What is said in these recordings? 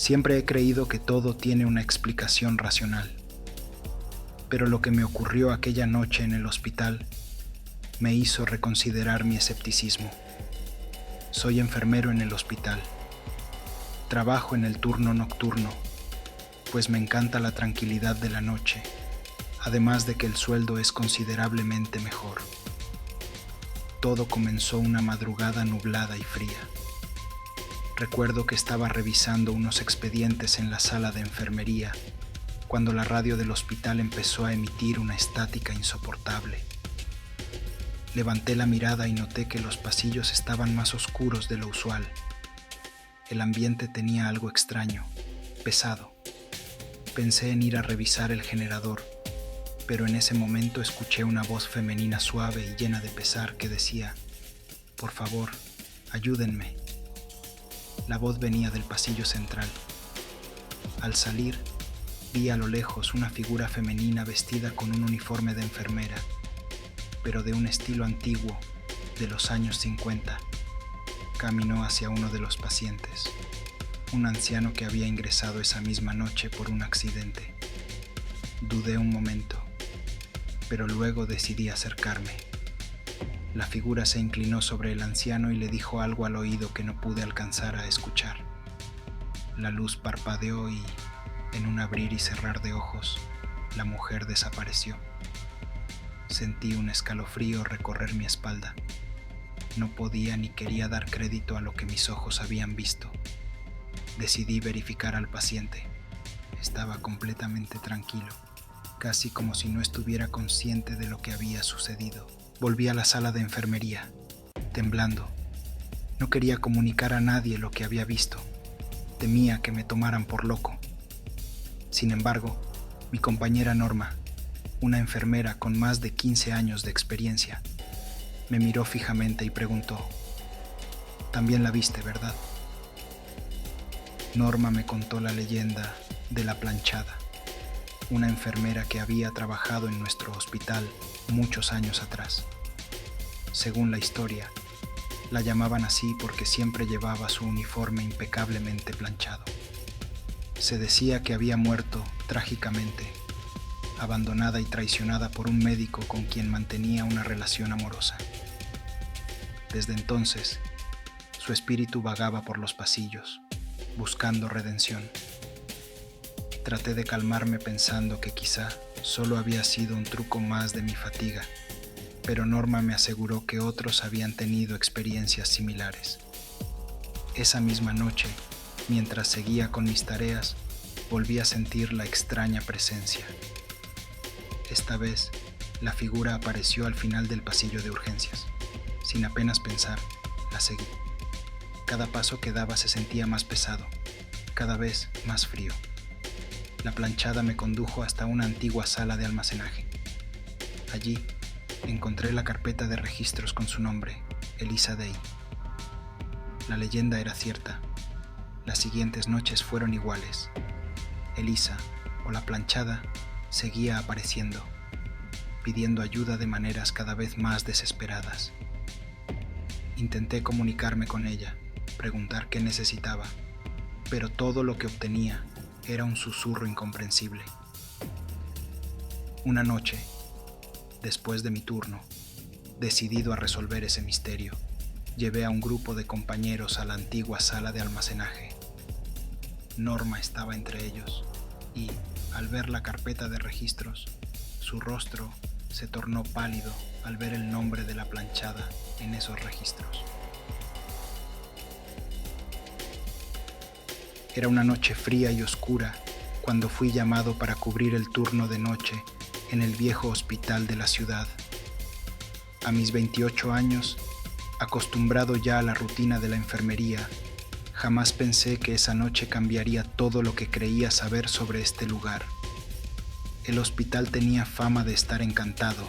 Siempre he creído que todo tiene una explicación racional, pero lo que me ocurrió aquella noche en el hospital me hizo reconsiderar mi escepticismo. Soy enfermero en el hospital. Trabajo en el turno nocturno, pues me encanta la tranquilidad de la noche, además de que el sueldo es considerablemente mejor. Todo comenzó una madrugada nublada y fría. Recuerdo que estaba revisando unos expedientes en la sala de enfermería cuando la radio del hospital empezó a emitir una estática insoportable. Levanté la mirada y noté que los pasillos estaban más oscuros de lo usual. El ambiente tenía algo extraño, pesado. Pensé en ir a revisar el generador, pero en ese momento escuché una voz femenina suave y llena de pesar que decía: «Por favor, ayúdenme». La voz venía del pasillo central. Al salir, vi a lo lejos una figura femenina vestida con un uniforme de enfermera, pero de un estilo antiguo, de los años 50. Caminó hacia uno de los pacientes, un anciano que había ingresado esa misma noche por un accidente. Dudé un momento, pero luego decidí acercarme. La figura se inclinó sobre el anciano y le dijo algo al oído que no pude alcanzar a escuchar. La luz parpadeó y, en un abrir y cerrar de ojos, la mujer desapareció. Sentí un escalofrío recorrer mi espalda. No podía ni quería dar crédito a lo que mis ojos habían visto. Decidí verificar al paciente. Estaba completamente tranquilo, casi como si no estuviera consciente de lo que había sucedido. Volví a la sala de enfermería, temblando. No quería comunicar a nadie lo que había visto. Temía que me tomaran por loco. Sin embargo, mi compañera Norma, una enfermera con más de 15 años de experiencia, me miró fijamente y preguntó: «También la viste, ¿verdad?». Norma me contó la leyenda de la planchada, una enfermera que había trabajado en nuestro hospital muchos años atrás. Según la historia, la llamaban así porque siempre llevaba su uniforme impecablemente planchado. Se decía que había muerto trágicamente, abandonada y traicionada por un médico con quien mantenía una relación amorosa. Desde entonces, su espíritu vagaba por los pasillos, buscando redención. Traté de calmarme pensando que quizá solo había sido un truco más de mi fatiga, pero Norma me aseguró que otros habían tenido experiencias similares. Esa misma noche, mientras seguía con mis tareas, volví a sentir la extraña presencia. Esta vez, la figura apareció al final del pasillo de urgencias. Sin apenas pensar, la seguí. Cada paso que daba se sentía más pesado, cada vez más frío. La planchada me condujo hasta una antigua sala de almacenaje. Allí encontré la carpeta de registros con su nombre, Elisa Day. La leyenda era cierta. Las siguientes noches fueron iguales. Elisa, o la planchada, seguía apareciendo, pidiendo ayuda de maneras cada vez más desesperadas. Intenté comunicarme con ella, preguntar qué necesitaba, pero todo lo que obtenía era un susurro incomprensible. Una noche, después de mi turno, decidido a resolver ese misterio, llevé a un grupo de compañeros a la antigua sala de almacenaje. Norma estaba entre ellos y, al ver la carpeta de registros, su rostro se tornó pálido al ver el nombre de la planchada en esos registros. Era una noche fría y oscura cuando fui llamado para cubrir el turno de noche en el viejo hospital de la ciudad. A mis 28 años, acostumbrado ya a la rutina de la enfermería, jamás pensé que esa noche cambiaría todo lo que creía saber sobre este lugar. El hospital tenía fama de estar encantado,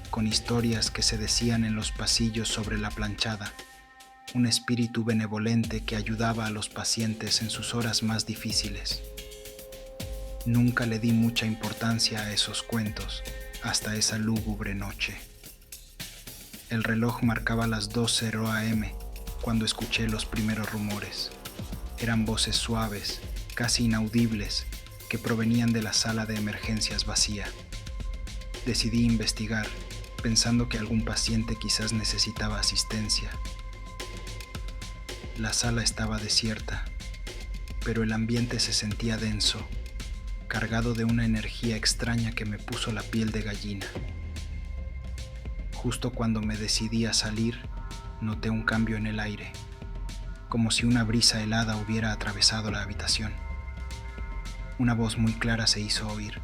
con historias que se decían en los pasillos sobre la planchada, un espíritu benevolente que ayudaba a los pacientes en sus horas más difíciles. Nunca le di mucha importancia a esos cuentos hasta esa lúgubre noche. El reloj marcaba las 2:00 a.m. cuando escuché los primeros rumores. Eran voces suaves casi inaudibles, que provenían de la sala de emergencias vacía. Decidí investigar, pensando que algún paciente quizás necesitaba asistencia. La sala estaba desierta, pero el ambiente se sentía denso, cargado de una energía extraña que me puso la piel de gallina. Justo cuando me decidí a salir, noté un cambio en el aire, como si una brisa helada hubiera atravesado la habitación. Una voz muy clara se hizo oír.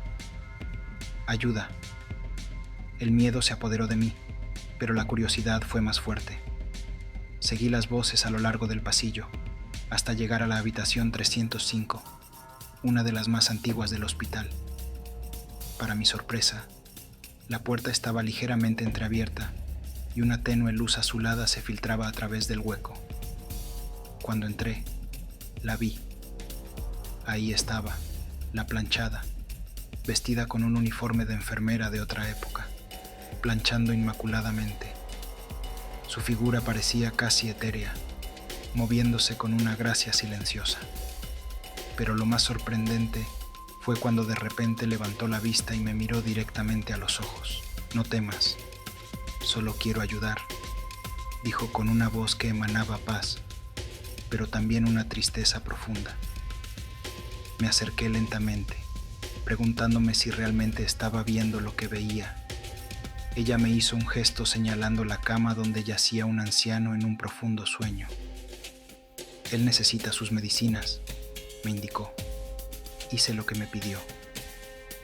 «Ayuda». El miedo se apoderó de mí, pero la curiosidad fue más fuerte. Seguí las voces a lo largo del pasillo, hasta llegar a la habitación 305, una de las más antiguas del hospital. Para mi sorpresa, la puerta estaba ligeramente entreabierta y una tenue luz azulada se filtraba a través del hueco. Cuando entré, la vi. Ahí estaba, la planchada, vestida con un uniforme de enfermera de otra época, planchando inmaculadamente. Su figura parecía casi etérea, moviéndose con una gracia silenciosa. Pero lo más sorprendente fue cuando de repente levantó la vista y me miró directamente a los ojos. «No temas, solo quiero ayudar», dijo con una voz que emanaba paz, pero también una tristeza profunda. Me acerqué lentamente, preguntándome si realmente estaba viendo lo que veía. Ella me hizo un gesto señalando la cama donde yacía un anciano en un profundo sueño. «Él necesita sus medicinas», me indicó. Hice lo que me pidió,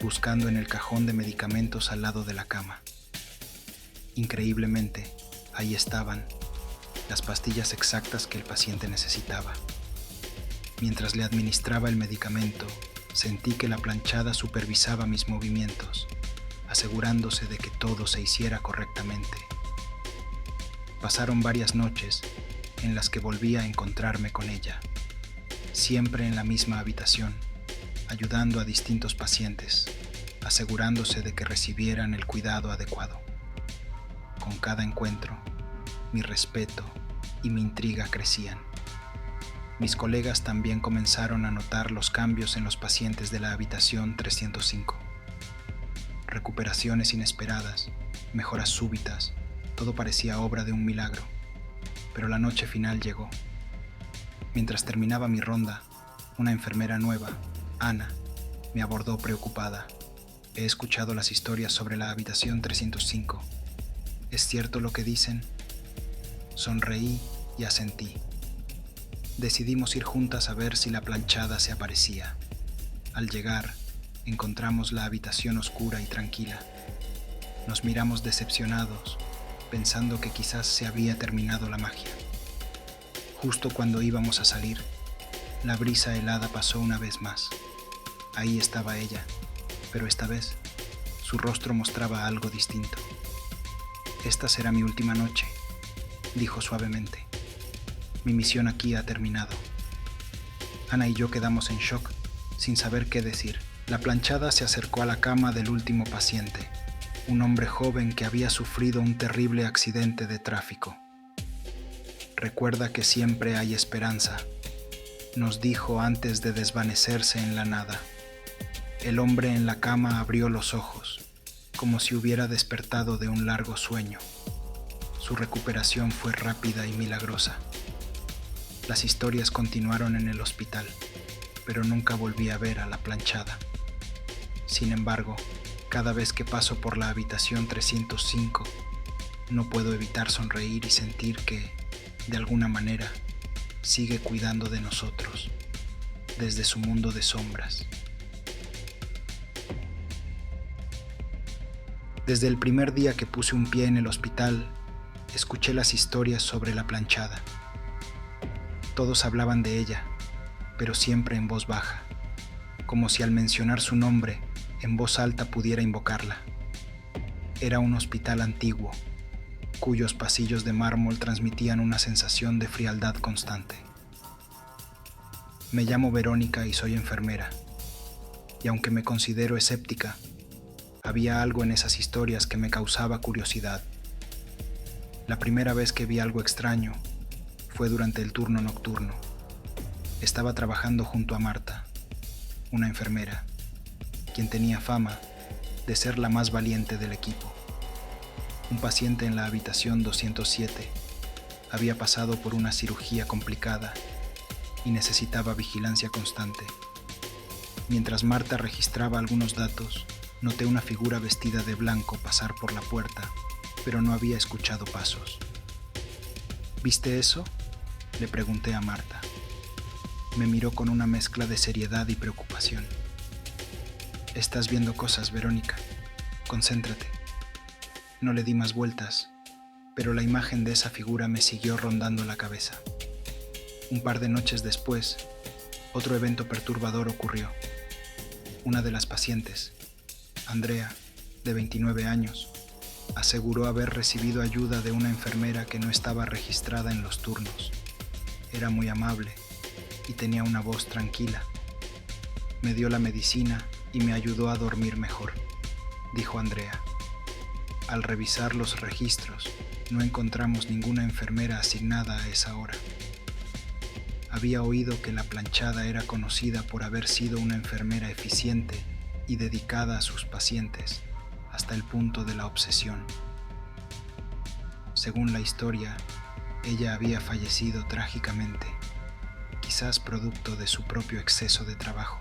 buscando en el cajón de medicamentos al lado de la cama. Increíblemente, ahí estaban, las pastillas exactas que el paciente necesitaba. Mientras le administraba el medicamento, sentí que la planchada supervisaba mis movimientos, asegurándose de que todo se hiciera correctamente. Pasaron varias noches en las que volví a encontrarme con ella, siempre en la misma habitación, ayudando a distintos pacientes, asegurándose de que recibieran el cuidado adecuado. Con cada encuentro, mi respeto y mi intriga crecían. Mis colegas también comenzaron a notar los cambios en los pacientes de la habitación 305. Recuperaciones inesperadas, mejoras súbitas, todo parecía obra de un milagro. Pero la noche final llegó. Mientras terminaba mi ronda, una enfermera nueva, Ana, me abordó preocupada. «He escuchado las historias sobre la habitación 305. ¿Es cierto lo que dicen?». Sonreí y asentí. Decidimos ir juntas a ver si la planchada se aparecía. Al llegar, encontramos la habitación oscura y tranquila. Nos miramos decepcionados, pensando que quizás se había terminado la magia. Justo cuando íbamos a salir, la brisa helada pasó una vez más. Ahí estaba ella, pero esta vez su rostro mostraba algo distinto. «Esta será mi última noche», dijo suavemente. «Mi misión aquí ha terminado». Ana y yo quedamos en shock, sin saber qué decir. La planchada se acercó a la cama del último paciente, un hombre joven que había sufrido un terrible accidente de tráfico. «Recuerda que siempre hay esperanza», nos dijo antes de desvanecerse en la nada. El hombre en la cama abrió los ojos, como si hubiera despertado de un largo sueño. Su recuperación fue rápida y milagrosa. Las historias continuaron en el hospital, pero nunca volví a ver a la planchada. Sin embargo, cada vez que paso por la habitación 305, no puedo evitar sonreír y sentir que, de alguna manera, sigue cuidando de nosotros, desde su mundo de sombras. Desde el primer día que puse un pie en el hospital, escuché las historias sobre la planchada. Todos hablaban de ella, pero siempre en voz baja, como si al mencionar su nombre, en voz alta pudiera invocarla. Era un hospital antiguo, cuyos pasillos de mármol transmitían una sensación de frialdad constante. Me llamo Verónica y soy enfermera, y aunque me considero escéptica, había algo en esas historias que me causaba curiosidad. La primera vez que vi algo extraño fue durante el turno nocturno. Estaba trabajando junto a Marta, una enfermera, quien tenía fama de ser la más valiente del equipo. Un paciente en la habitación 207 había pasado por una cirugía complicada y necesitaba vigilancia constante. Mientras Marta registraba algunos datos, noté una figura vestida de blanco pasar por la puerta, pero no había escuchado pasos. ¿Viste eso?, le pregunté a Marta. Me miró con una mezcla de seriedad y preocupación. Estás viendo cosas, Verónica. Concéntrate. No le di más vueltas, pero la imagen de esa figura me siguió rondando la cabeza. Un par de noches después, otro evento perturbador ocurrió. Una de las pacientes, Andrea, de 29 años, aseguró haber recibido ayuda de una enfermera que no estaba registrada en los turnos. Era muy amable y tenía una voz tranquila. Me dio la medicina y me ayudó a dormir mejor, dijo Andrea. Al revisar los registros, no encontramos ninguna enfermera asignada a esa hora. Había oído que la planchada era conocida por haber sido una enfermera eficiente y dedicada a sus pacientes, hasta el punto de la obsesión. Según la historia, ella había fallecido trágicamente, quizás producto de su propio exceso de trabajo.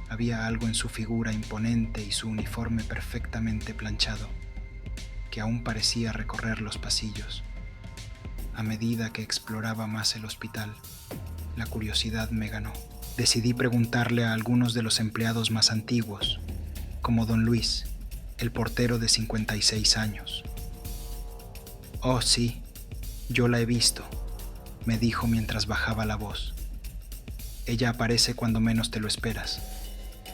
Había algo en su figura imponente y su uniforme perfectamente planchado, que aún parecía recorrer los pasillos. A medida que exploraba más el hospital, la curiosidad me ganó. Decidí preguntarle a algunos de los empleados más antiguos, como don Luis, el portero de 56 años. «Oh, sí, yo la he visto», me dijo mientras bajaba la voz. «Ella aparece cuando menos te lo esperas,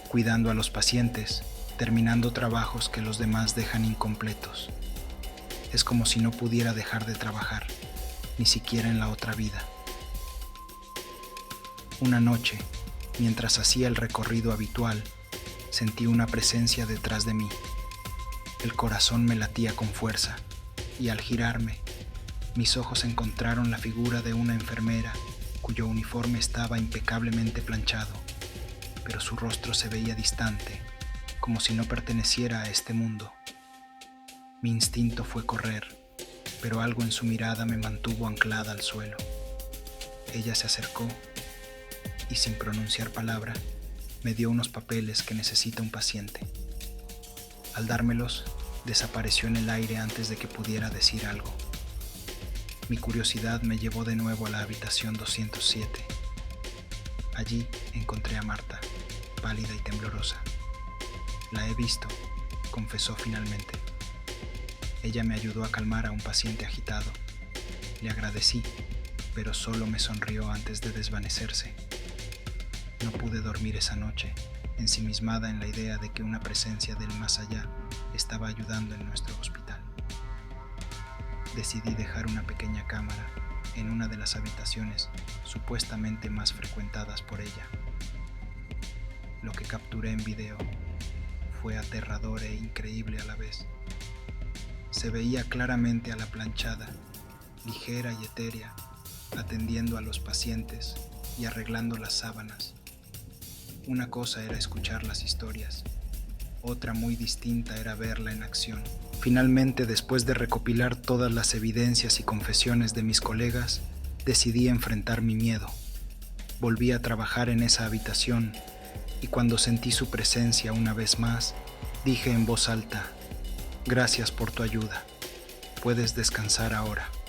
cuidando a los pacientes, terminando trabajos que los demás dejan incompletos. Es como si no pudiera dejar de trabajar, ni siquiera en la otra vida». Una noche, mientras hacía el recorrido habitual, sentí una presencia detrás de mí. El corazón me latía con fuerza, y al girarme, mis ojos encontraron la figura de una enfermera cuyo uniforme estaba impecablemente planchado, pero su rostro se veía distante, como si no perteneciera a este mundo. Mi instinto fue correr, pero algo en su mirada me mantuvo anclada al suelo. Ella se acercó y, sin pronunciar palabra, me dio unos papeles que necesita un paciente. Al dármelos, desapareció en el aire antes de que pudiera decir algo. Mi curiosidad me llevó de nuevo a la habitación 207. Allí encontré a Marta, pálida y temblorosa. «La he visto», confesó finalmente. Ella me ayudó a calmar a un paciente agitado. Le agradecí, pero solo me sonrió antes de desvanecerse. No pude dormir esa noche, ensimismada en la idea de que una presencia del más allá estaba ayudando en nuestro hospital. Decidí dejar una pequeña cámara en una de las habitaciones supuestamente más frecuentadas por ella. Lo que capturé en video fue aterrador e increíble a la vez. Se veía claramente a la planchada, ligera y etérea, atendiendo a los pacientes y arreglando las sábanas. Una cosa era escuchar las historias, otra muy distinta era verla en acción. Finalmente, después de recopilar todas las evidencias y confesiones de mis colegas, decidí enfrentar mi miedo. Volví a trabajar en esa habitación y cuando sentí su presencia una vez más, dije en voz alta: «Gracias por tu ayuda. Puedes descansar ahora».